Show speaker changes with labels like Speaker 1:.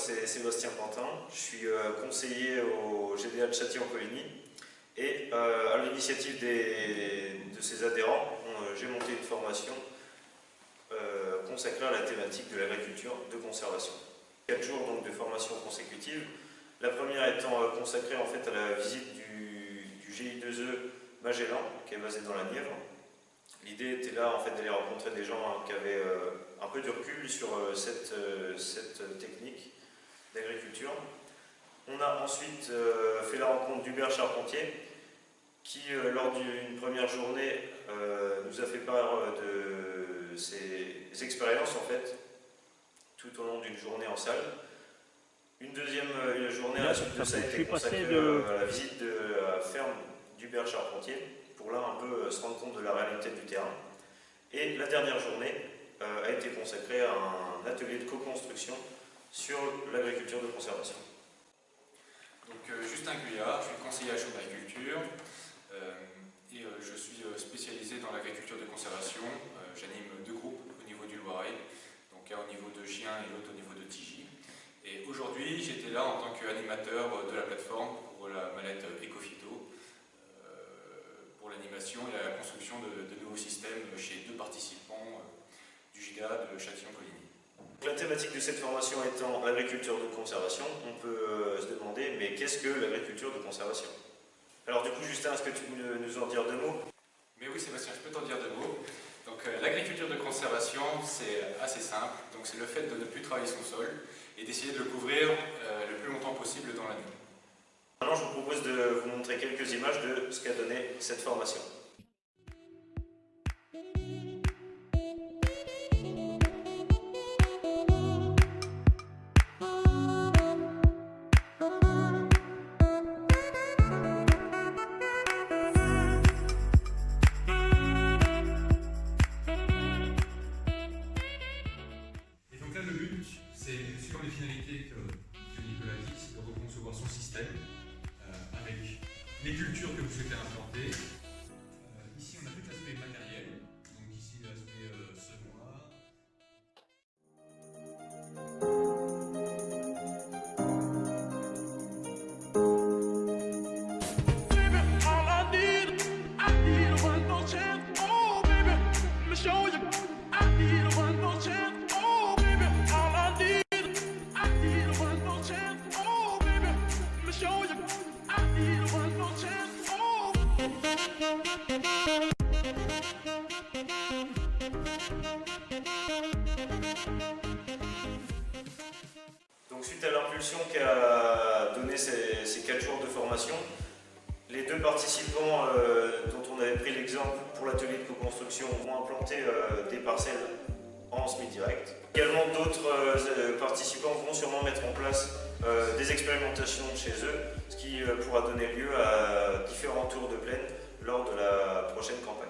Speaker 1: c'est Sébastien Pantin, je suis conseiller au GDA de Châtillon-Coligny et à l'initiative de ses adhérents, j'ai monté une formation consacrée à la thématique de l'agriculture de conservation. 4 jours donc, de formation consécutive, la première étant consacrée en fait à la visite du GI2E Magellan, qui est basé dans la Nièvre. L'idée était là en fait d'aller rencontrer des gens qui avaient un peu de recul sur cette technique d'agriculture. On a ensuite fait la rencontre d'Hubert Charpentier qui, lors d'une première journée, nous a fait part de ses expériences en fait, tout au long d'une journée en salle. Une deuxième journée à la suite de ça a été consacrée à la visite de la ferme d'Hubert Charpentier, pour là un peu se rendre compte de la réalité du terrain. Et la dernière journée a été consacrée à un atelier de co-construction sur l'agriculture de conservation.
Speaker 2: Donc Justin Guyard, je suis conseiller à Chaux d'agriculture et je suis spécialisé dans l'agriculture de conservation. J'anime 2 groupes au niveau du Loiret, donc un au niveau de Gien et l'autre au niveau de Tigy. Et aujourd'hui, j'étais là en tant qu'animateur de la plateforme pour la mallette Ecofito, pour l'animation et la construction de nouveaux systèmes chez 2 participants du GIDA de Châtillon-Coligny.
Speaker 1: La thématique de cette formation étant l'agriculture de conservation, on peut se demander, mais qu'est-ce que l'agriculture de conservation? Alors du coup, Justin, est-ce que tu peux nous en dire 2 mots?
Speaker 2: Mais oui, Sébastien, je peux t'en dire 2 mots. Donc l'agriculture de conservation, c'est assez simple. Donc c'est le fait de ne plus travailler son sol et d'essayer de le couvrir le plus longtemps possible dans l'année.
Speaker 1: Maintenant, je vous propose de vous montrer quelques images de ce qu'a donné cette formation.
Speaker 3: Et donc là, le but, c'est, suivant les finalités que Nicolas a dit, c'est de reconcevoir son système avec les cultures que vous souhaitez implanter. Ici, on a tout l'aspect matériel, donc ici l'aspect semoir.
Speaker 1: Donc suite à l'impulsion qu'a donné ces 4 jours de formation, les 2 participants dont on avait pris l'exemple pour l'atelier de co-construction ont implanté des parcelles en semi-direct. Également d'autres participants vont sûrement mettre en place des expérimentations chez eux, ce qui pourra donner lieu à différents tours de plaine lors de la prochaine campagne.